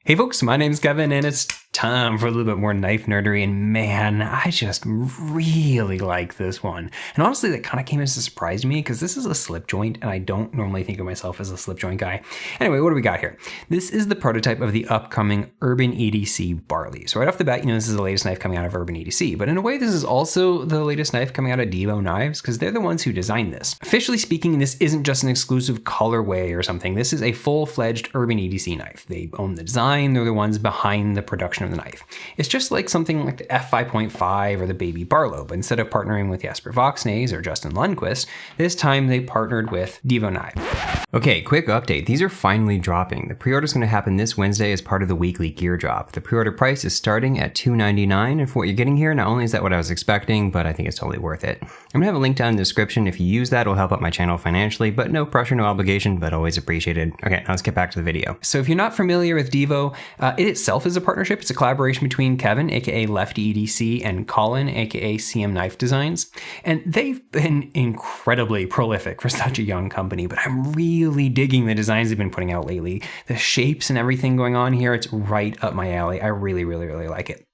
Hey folks, my name's Kevin and it's time for a little bit more knife nerdery, and man, I just really like this one. And honestly, that kind of came as a surprise to me because this is a slip joint and I don't normally think of myself as a slip joint guy. Anyway, what do we got here? This is the prototype of the upcoming Urban EDC Barley. So right off the bat, this is the latest knife coming out of Urban EDC, but in a way, this is also the latest knife coming out of Divo Knives because they're the ones who designed this. Officially speaking, this isn't just an exclusive colorway or something. This is a full-fledged Urban EDC knife. They own the design, they're the ones behind the production of the knife. It's just like something like the F5.5 or the Baby Barlow, but instead of partnering with Jesper Voxnaes or Justin Lundquist, this time they partnered with Divo Knives. Okay, quick update. These are finally dropping. The pre-order is going to happen this Wednesday as part of the weekly gear drop. The pre-order price is starting at $2.99, and for what you're getting here, not only is that what I was expecting, but I think it's totally worth it. I'm going to have a link down in the description. If you use that, it'll help out my channel financially, but no pressure, no obligation, but always appreciated. Okay, now let's get back to the video. So if you're not familiar with Divo, it itself is a partnership. It's a collaboration between Kevin, aka Lefty EDC, and Colin, aka CM Knife Designs. And they've been incredibly prolific for such a young company, but I'm really digging the designs they've been putting out lately. The shapes and everything going on here, it's right up my alley. I really like it.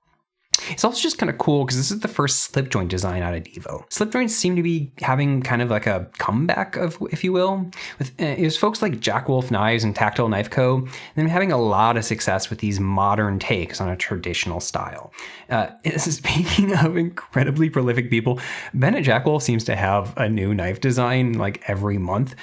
It's also just kind of cool because this is the first slip joint design out of Divo. Slip joints seem to be having kind of like a comeback, if you will. It was folks like Jack Wolf Knives and Tactile Knife Co. Them having a lot of success with these modern takes on a traditional style. Speaking of incredibly prolific people, Ben at Jack Wolf seems to have a new knife design like every month,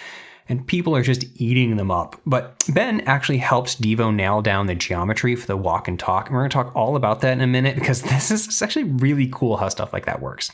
and people are just eating them up. But Ben actually helps Divo nail down the geometry for the walk and talk, and we're going to talk all about that in a minute because it's actually really cool how stuff like that works.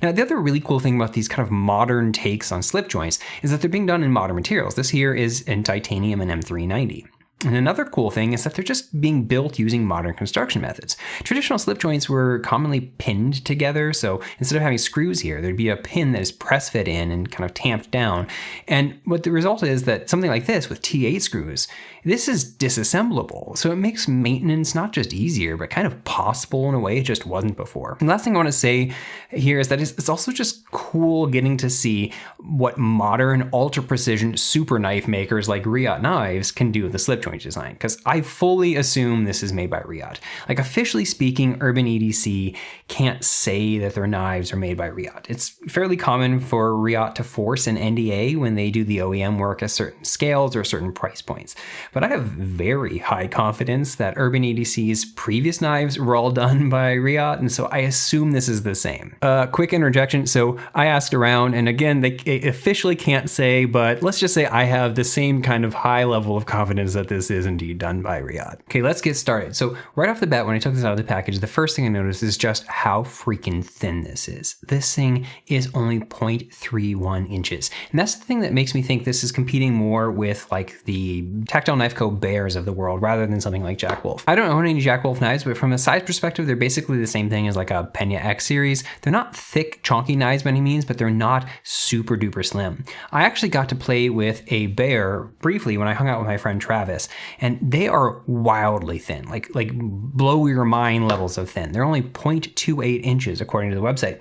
Now, the other really cool thing about these kind of modern takes on slip joints is that they're being done in modern materials. This here is in titanium and M390. And another cool thing is that they're just being built using modern construction methods. Traditional slip joints were commonly pinned together, so instead of having screws here, there'd be a pin that is press fit in and kind of tamped down. And what the result is that something like this with T8 screws, this is disassemblable. So it makes maintenance not just easier, but kind of possible in a way it just wasn't before. And last thing I want to say here is that it's also just cool getting to see what modern ultra precision super knife makers like Riot Knives can do with the slip joint design, because I fully assume this is made by Riot. Like, officially speaking, Urban EDC can't say that their knives are made by Riot. It's fairly common for Riot to force an NDA when they do the OEM work at certain scales or certain price points. But I have very high confidence that Urban EDC's previous knives were all done by Riot, and so I assume this is the same. Quick interjection. So I asked around, and again, they officially can't say, but let's just say I have the same kind of high level of confidence that this is indeed done by Riot. Okay, let's get started. So right off the bat, when I took this out of the package, the first thing I noticed is just how freaking thin this is. This thing is only 0.31 inches. And that's the thing that makes me think this is competing more with like the Tactile Knife Co. Bears of the world rather than something like Jack Wolf. I don't own any Jack Wolf knives, but from a size perspective, they're basically the same thing as like a Pena X series. They're not thick, chonky knives by any means, but they're not super duper slim. I actually got to play with a Bear briefly when I hung out with my friend Travis, and they are wildly thin, like blow your mind levels of thin. They're only 0.28 inches according to the website.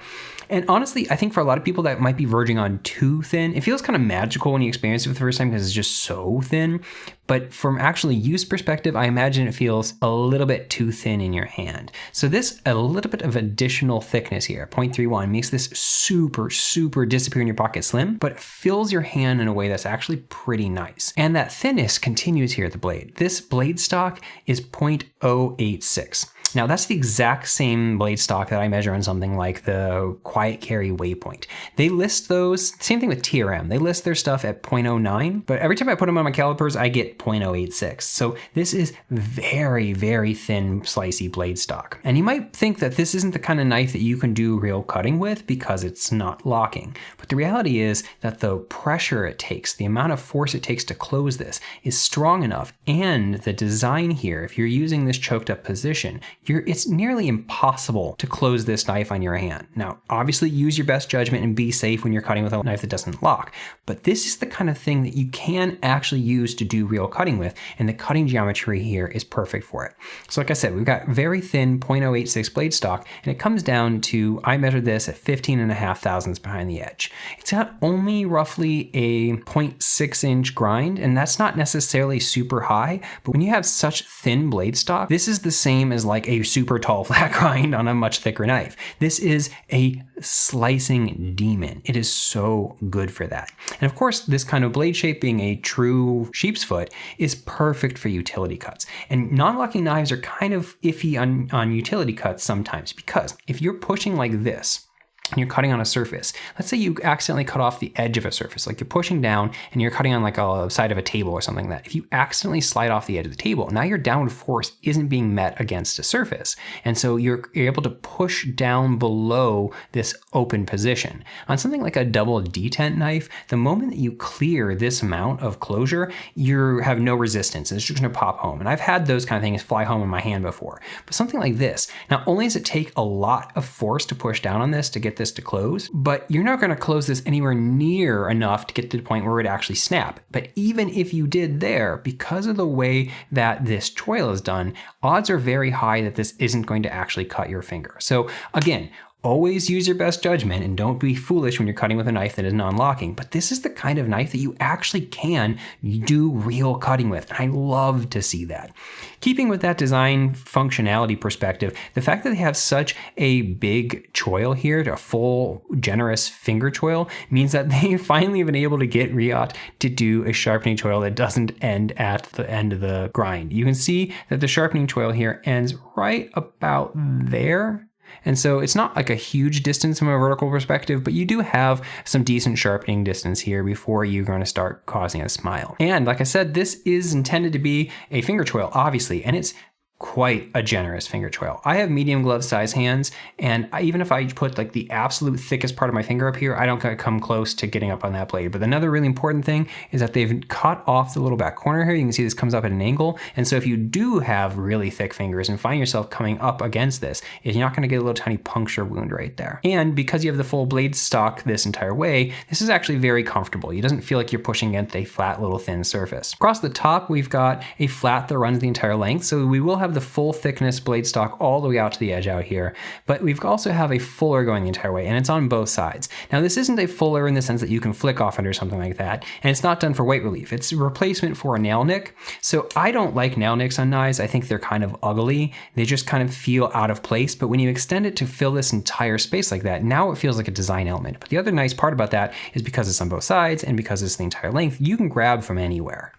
And honestly, I think for a lot of people that might be verging on too thin, it feels kind of magical when you experience it for the first time because it's just so thin. But from actually use perspective, I imagine it feels a little bit too thin in your hand. So this, a little bit of additional thickness here, 0.31, makes this super disappear in your pocket slim, but it fills your hand in a way that's actually pretty nice. And that thinness continues here at the blade. This blade stock is 0.086. Now that's the exact same blade stock that I measure on something like the Quiet Carry Waypoint. They list those, same thing with TRM, they list their stuff at 0.09, but every time I put them on my calipers, I get 0.086. So this is very thin, slicey blade stock. And you might think that this isn't the kind of knife that you can do real cutting with because it's not locking. But the reality is that the pressure it takes, the amount of force it takes to close this is strong enough, and the design here, if you're using this choked up position, it's nearly impossible to close this knife on your hand. Now, obviously use your best judgment and be safe when you're cutting with a knife that doesn't lock, but this is the kind of thing that you can actually use to do real cutting with, and the cutting geometry here is perfect for it. So like I said, we've got very thin 0.086 blade stock, and it comes down to, I measured this at 15.5 thousandths behind the edge. It's got only roughly a 0.6 inch grind, and that's not necessarily super high, but when you have such thin blade stock, this is the same as like a super tall flat grind on a much thicker knife. This is a slicing demon. It is so good for that. And of course, this kind of blade shape, being a true sheep's foot, is perfect for utility cuts. And non-locking knives are kind of iffy on utility cuts sometimes, because if you're pushing like this, and you're cutting on a surface. Let's say you accidentally cut off the edge of a surface, like you're pushing down and you're cutting on like a side of a table or something like that. If you accidentally slide off the edge of the table, now your downward force isn't being met against a surface. And so you're able to push down below this open position. On something like a double detent knife, the moment that you clear this amount of closure, you have no resistance. It's just gonna pop home. And I've had those kind of things fly home in my hand before. But something like this, not only does it take a lot of force to push down on this to get this to close, but you're not going to close this anywhere near enough to get to the point where it actually snap. But even if you did there, because of the way that this choil is done, odds are very high that this isn't going to actually cut your finger. So again, always use your best judgment and don't be foolish when you're cutting with a knife that is non-locking. But this is the kind of knife that you actually can do real cutting with, and I love to see that. Keeping with that design functionality perspective, the fact that they have such a big choil here, a full generous finger choil, means that they finally have been able to get Riot to do a sharpening choil that doesn't end at the end of the grind. You can see that the sharpening choil here ends right about there. And so it's not like a huge distance from a vertical perspective, but you do have some decent sharpening distance here before you're going to start causing a smile. And like I said, this is intended to be a finger choil, obviously, and it's quite a generous finger choil. I have medium glove size hands, and even if I put like the absolute thickest part of my finger up here, I don't come close to getting up on that blade. But another really important thing is that they've cut off the little back corner here. You can see this comes up at an angle. And so if you do have really thick fingers and find yourself coming up against this, you're not going to get a little tiny puncture wound right there. And because you have the full blade stock this entire way, this is actually very comfortable. It doesn't feel like you're pushing against a flat little thin surface. Across the top, we've got a flat that runs the entire length. So we will have the full thickness blade stock all the way out to the edge out here, but we've also have a fuller going the entire way, and it's on both sides. Now this isn't a fuller in the sense that you can flick off under something like that, and it's not done for weight relief. It's a replacement for a nail nick. So I don't like nail nicks on knives. I think they're kind of ugly. They just kind of feel out of place, but when you extend it to fill this entire space like that, now it feels like a design element. But the other nice part about that is because it's on both sides and because it's the entire length, you can grab from anywhere.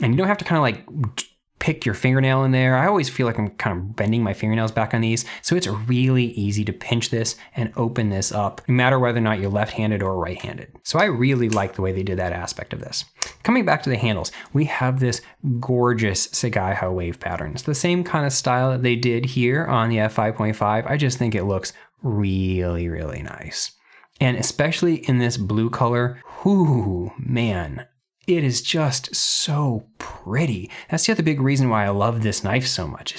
And you don't have to kind of like pick your fingernail in there. I always feel like I'm kind of bending my fingernails back on these. So it's really easy to pinch this and open this up, no matter whether or not you're left-handed or right-handed. So I really like the way they did that aspect of this. Coming back to the handles, we have this gorgeous Seigaiha wave pattern. It's the same kind of style that they did here on the f5.5. I just think it looks really, really nice. And especially in this blue color, whoo, man. It is just so pretty. That's the other big reason why I love this knife so much.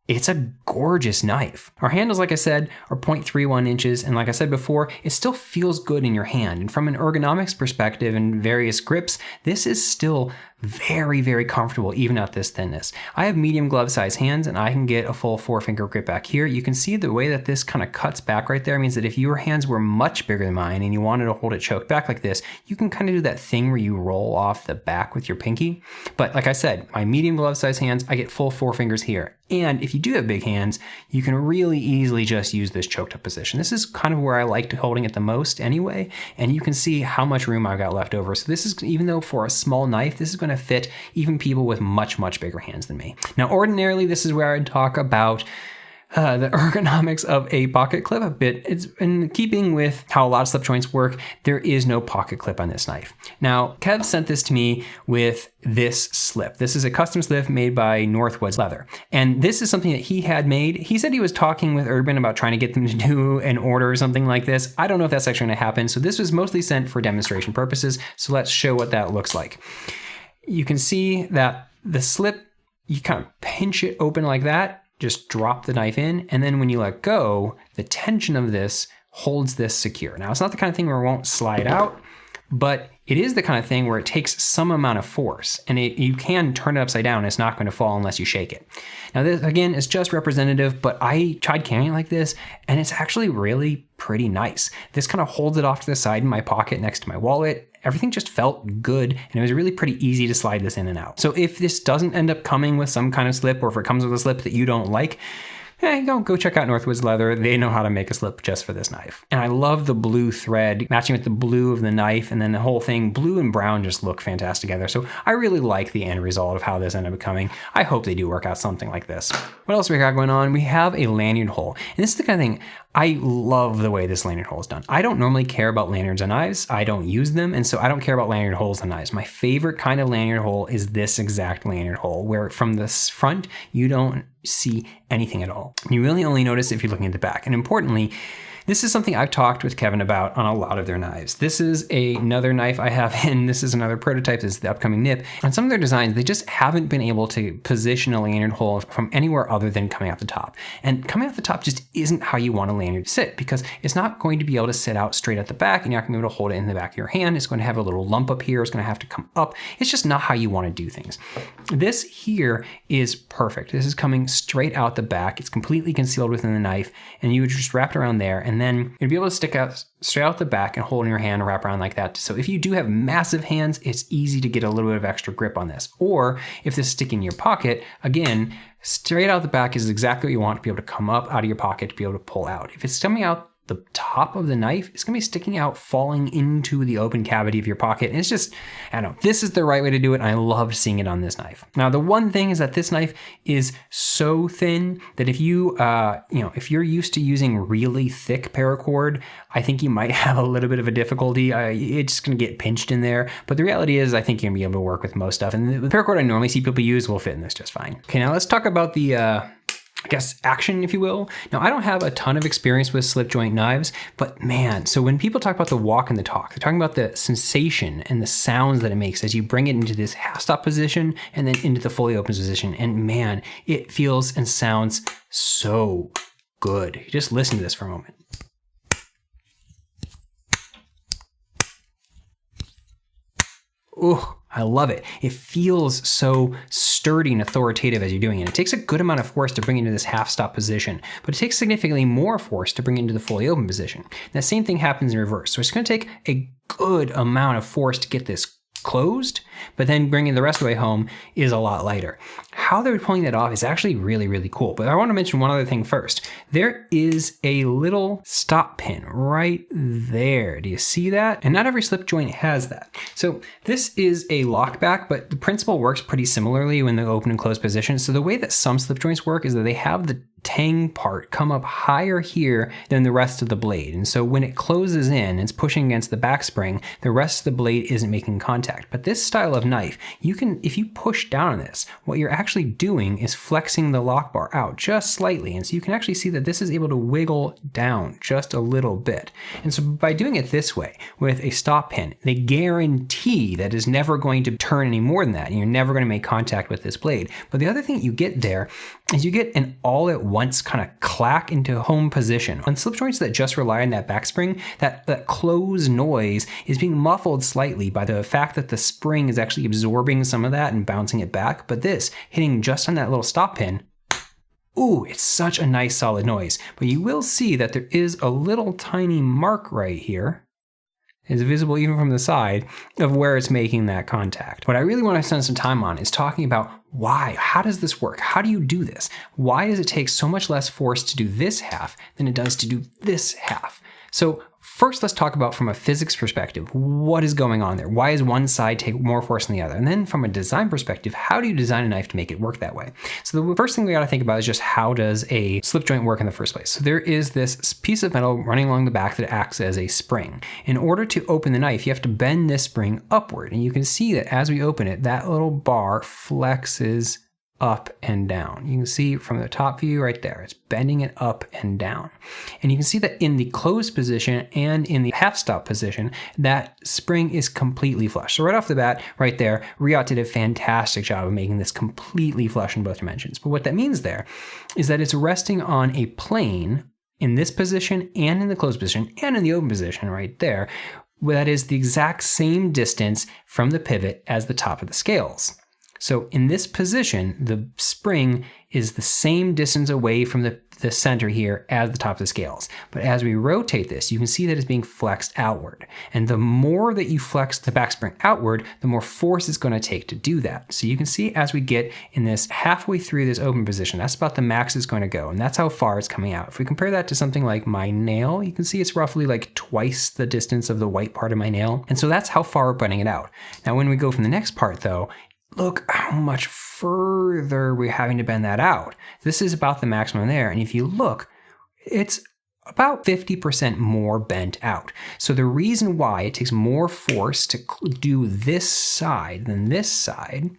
It's a gorgeous knife. Our handles, like I said, are 0.31 inches. And like I said before, it still feels good in your hand. And from an ergonomics perspective and various grips, this is still very, very comfortable, even at this thinness. I have medium glove size hands and I can get a full 4-finger grip back here. You can see the way that this kind of cuts back right there means that if your hands were much bigger than mine and you wanted to hold it choked back like this, you can kind of do that thing where you roll off the back with your pinky. But like I said, my medium glove size hands, I get full 4 fingers here. And if you do have big hands, you can really easily just use this choked up position. This is kind of where I like holding it the most anyway. And you can see how much room I've got left over. So this is, even though for a small knife, this is going to fit even people with much, much bigger hands than me. Now, ordinarily, this is where I'd talk about the ergonomics of a pocket clip a bit. It's in keeping with how a lot of slip joints work. There is no pocket clip on this knife. Now, Kev sent this to me with this slip. This is a custom slip made by Northwoods Leather. And this is something that he had made. He said he was talking with Urban about trying to get them to do an order or something like this. I don't know if that's actually going to happen. So this was mostly sent for demonstration purposes. So let's show what that looks like. You can see that the slip you kind of pinch it open like that, just drop the knife in, and then when you let go, the tension of this holds this secure. Now, it's not the kind of thing where it won't slide out, but it is the kind of thing where it takes some amount of force, and you can turn it upside down. It's not going to fall unless you shake it. Now, this, again, is just representative, but I tried carrying it like this, and it's actually really pretty nice. This kind of holds it off to the side in my pocket next to my wallet. Everything just felt good, and it was really pretty easy to slide this in and out. So if this doesn't end up coming with some kind of slip, or if it comes with a slip that you don't like, go check out Northwoods Leather. They know how to make a slip just for this knife. And I love the blue thread matching with the blue of the knife, and then the whole thing, blue and brown, just look fantastic together. So I really like the end result of how this ended up becoming. I hope they do work out something like this. What else we got going on? We have a lanyard hole. And this is the kind of thing, I love the way this lanyard hole is done. I don't normally care about lanyards on knives. I don't use them, and so I don't care about lanyard holes on knives. My favorite kind of lanyard hole is this exact lanyard hole, where from this front, you don't see anything at all. You really only notice if you're looking at the back. And importantly, this is something I've talked with Kevin about on a lot of their knives. This is another knife I have, and this is another prototype. This is the upcoming nip. On some of their designs, they just haven't been able to position a lanyard hole from anywhere other than coming out the top. And coming out the top just isn't how you want a lanyard to sit, because it's not going to be able to sit out straight at the back, and you're not going to be able to hold it in the back of your hand. It's going to have a little lump up here. It's going to have to come up. It's just not how you want to do things. This here is perfect. This is coming straight out the back. It's completely concealed within the knife, and you would just wrap it around there, and then you'd be able to stick out straight out the back and hold in your hand and wrap around like that. So if you do have massive hands, it's easy to get a little bit of extra grip on this. Or if this is sticking in your pocket, again, straight out the back is exactly what you want to be able to come up out of your pocket to be able to pull out. If it's coming out the top of the knife, it's gonna be sticking out, falling into the open cavity of your pocket. And it's just, I don't know, this is the right way to do it. And I loved seeing it on this knife. Now, the one thing is that this knife is so thin that if you, if you're used to using really thick paracord, I think you might have a little bit of a difficulty. It's just gonna get pinched in there. But the reality is, I think you're gonna be able to work with most stuff. And the paracord I normally see people use will fit in this just fine. Okay, now let's talk about the, I guess, action, if you will. Now, I don't have a ton of experience with slip joint knives, but man, so when people talk about the walk and the talk, they're talking about the sensation and the sounds that it makes as you bring it into this half stop position and then into the fully open position. And man, it feels and sounds so good. Just listen to this for a moment. Oh, I love it. It feels so sturdy and authoritative as you're doing it. It takes a good amount of force to bring it into this half stop position, but it takes significantly more force to bring it into the fully open position. And that same thing happens in reverse. So it's going to take a good amount of force to get this closed, but then bringing the rest of the way home is a lot lighter. How they're pulling that off is actually really, really cool. But I want to mention one other thing first. There is a little stop pin right there. Do you see that? And not every slip joint has that. So this is a lockback, but the principle works pretty similarly when they open and close position. So the way that some slip joints work is that they have the tang part come up higher here than the rest of the blade. And so when it closes in, it's pushing against the back spring, the rest of the blade isn't making contact. But this style of knife, you can, if you push down on this, what you're actually doing is flexing the lock bar out just slightly. And so you can actually see that this is able to wiggle down just a little bit. And so by doing it this way with a stop pin, they guarantee that it's never going to turn any more than that. And you're never going to make contact with this blade. But the other thing you get there is you get an all at once kind of clack into home position. On slip joints that just rely on that back spring, that close noise is being muffled slightly by the fact that the spring is actually absorbing some of that and bouncing it back. But this, hitting just on that little stop pin, ooh, it's such a nice solid noise. But you will see that there is a little tiny mark right here. Is visible even from the side of where it's making that contact. What I really want to spend some time on is talking about why. How does this work? How do you do this? Why does it take so much less force to do this half than it does to do this half? So first, let's talk about from a physics perspective, what is going on there? Why does one side take more force than the other? And then from a design perspective, how do you design a knife to make it work that way? So the first thing we got to think about is just how does a slip joint work in the first place? So there is this piece of metal running along the back that acts as a spring. In order to open the knife, you have to bend this spring upward. And you can see that as we open it, that little bar flexes up and down. You can see from the top view right there, it's bending it up and down. And you can see that in the closed position and in the half stop position, that spring is completely flush. So right off the bat, right there, Riot did a fantastic job of making this completely flush in both dimensions. But what that means there is that it's resting on a plane in this position and in the closed position and in the open position right there, that is the exact same distance from the pivot as the top of the scales. So in this position, the spring is the same distance away from the center here as the top of the scales. But as we rotate this, you can see that it's being flexed outward. And the more that you flex the back spring outward, the more force it's going to take to do that. So you can see as we get in this halfway through this open position, that's about the max it's going to go. And that's how far it's coming out. If we compare that to something like my nail, you can see it's roughly like twice the distance of the white part of my nail. And so that's how far we're putting it out. Now, when we go from the next part though, look how much further we're having to bend that out. This is about the maximum there. And if you look, it's about 50% more bent out. So the reason why it takes more force to do this side than this side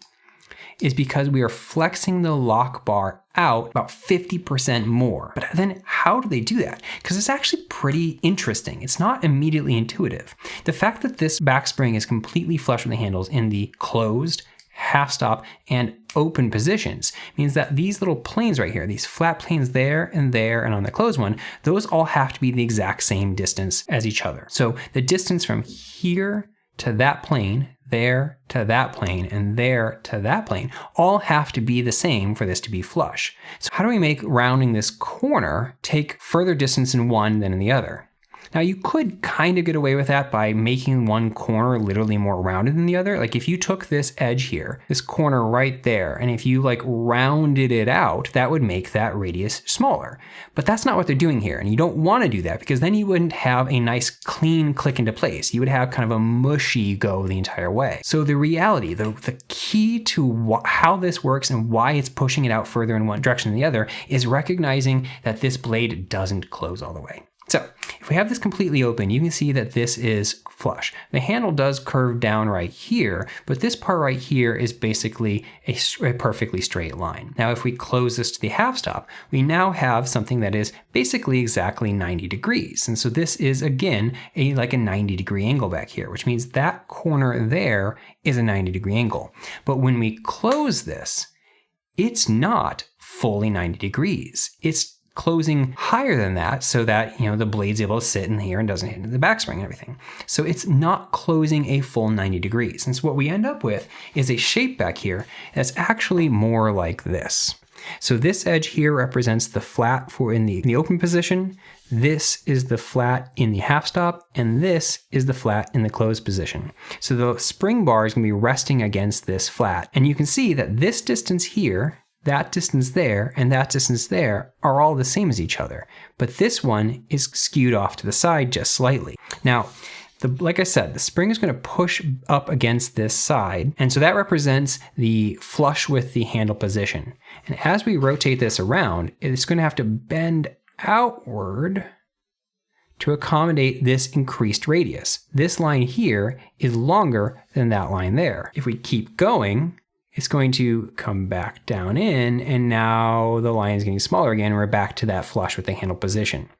is because we are flexing the lock bar out about 50% more. But then how do they do that? Because it's actually pretty interesting. It's not immediately intuitive. The fact that this back spring is completely flush with the handles in the closed, half stop, and open positions means that these little planes right here, these flat planes there, and on the closed one, those all have to be the exact same distance as each other. So the distance from here to that plane, there to that plane, and there to that plane, all have to be the same for this to be flush. So how do we make rounding this corner take further distance in one than in the other? Now you could kind of get away with that by making one corner literally more rounded than the other. Like if you took this edge here, this corner right there, and if you like rounded it out, that would make that radius smaller. But that's not what they're doing here. And you don't want to do that because then you wouldn't have a nice clean click into place. You would have kind of a mushy go the entire way. So the reality, the key to how this works and why it's pushing it out further in one direction than the other is recognizing that this blade doesn't close all the way. So if we have this completely open, you can see that this is flush. The handle does curve down right here, but this part right here is basically a perfectly straight line. Now, if we close this to the half stop, we now have something that is basically exactly 90 degrees. And so this is, again, like a 90-degree angle back here, which means that corner there is a 90-degree angle. But when we close this, it's not fully 90 degrees. It's closing higher than that so that, the blade's able to sit in here and doesn't hit into the backspring and everything. So it's not closing a full 90 degrees. And so what we end up with is a shape back here that's actually more like this. So this edge here represents the flat for in the open position. This is the flat in the half stop, and this is the flat in the closed position. So the spring bar is going to be resting against this flat. And you can see that this distance here, that distance there, and that distance there are all the same as each other. But this one is skewed off to the side just slightly. Now, like I said, the spring is going to push up against this side. And so that represents the flush with the handle position. And as we rotate this around, it's going to have to bend outward to accommodate this increased radius. This line here is longer than that line there. If we keep going, it's going to come back down in, and now the line is getting smaller again, and we're back to that flush with the handle position.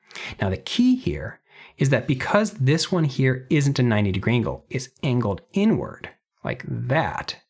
Now the key here is that because this one here isn't a 90-degree angle, it's angled inward like that,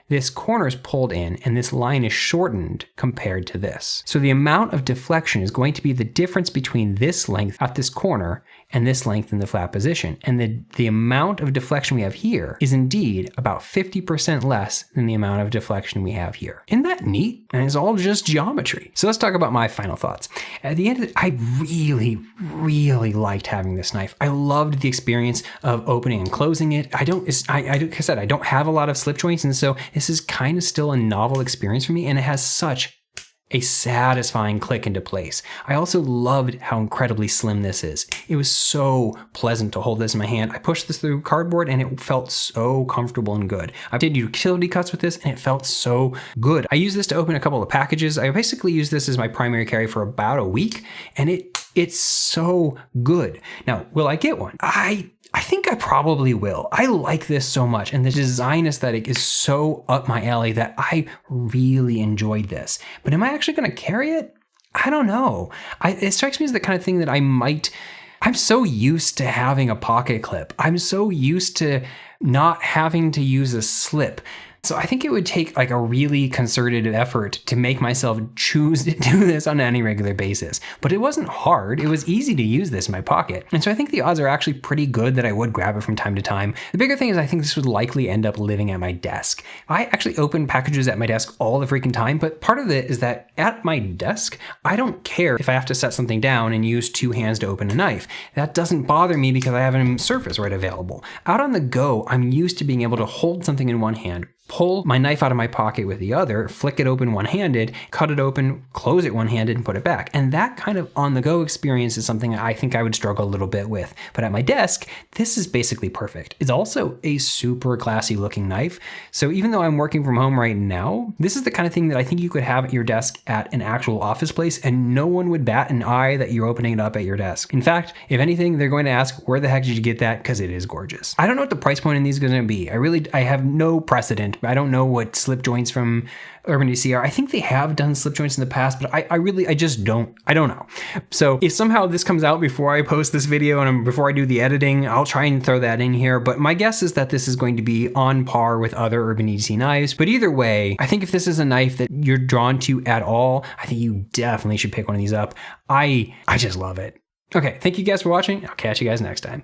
this corner is pulled in and this line is shortened compared to this. So the amount of deflection is going to be the difference between this length at this corner and this length in the flat position. And the amount of deflection we have here is indeed about 50% less than the amount of deflection we have here. Isn't that neat? And it's all just geometry. So let's talk about my final thoughts. At the end of it, I really, really liked having this knife. I loved the experience of opening and closing it. Like I said, I don't have a lot of slip joints, and so this is kind of still a novel experience for me, and it has such a satisfying click into place. I also loved how incredibly slim this is. It was so pleasant to hold this in my hand. I pushed this through cardboard and it felt so comfortable and good. I did utility cuts with this and it felt so good. I used this to open a couple of packages. I basically used this as my primary carry for about a week, and it's so good. Now, will I get one? I I think I probably will. I like this so much, and the design aesthetic is so up my alley that I really enjoyed this. But am I actually going to carry it? I don't know. It strikes me as the kind of thing that I'm so used to having a pocket clip. I'm so used to not having to use a slip. So I think it would take like a really concerted effort to make myself choose to do this on any regular basis. But it wasn't hard. It was easy to use this in my pocket. And so I think the odds are actually pretty good that I would grab it from time to time. The bigger thing is I think this would likely end up living at my desk. I actually open packages at my desk all the freaking time, but part of it is that at my desk, I don't care if I have to set something down and use two hands to open a knife. That doesn't bother me because I have a surface right available. Out on the go, I'm used to being able to hold something in one hand, pull my knife out of my pocket with the other, flick it open one-handed, cut it open, close it one-handed, and put it back. And that kind of on-the-go experience is something I think I would struggle a little bit with. But at my desk, this is basically perfect. It's also a super classy looking knife. So even though I'm working from home right now, this is the kind of thing that I think you could have at your desk at an actual office place and no one would bat an eye that you're opening it up at your desk. In fact, if anything, they're going to ask, where the heck did you get that? Because it is gorgeous. I don't know what the price point in these is going to be. I have no precedent. I don't know what slip joints from Urban EDC are. I think they have done slip joints in the past, but I just don't know. So if somehow this comes out before I post this video and before I do the editing, I'll try and throw that in here. But my guess is that this is going to be on par with other Urban EDC knives. But either way, I think if this is a knife that you're drawn to at all, I think you definitely should pick one of these up. I just love it. Okay, thank you guys for watching. I'll catch you guys next time.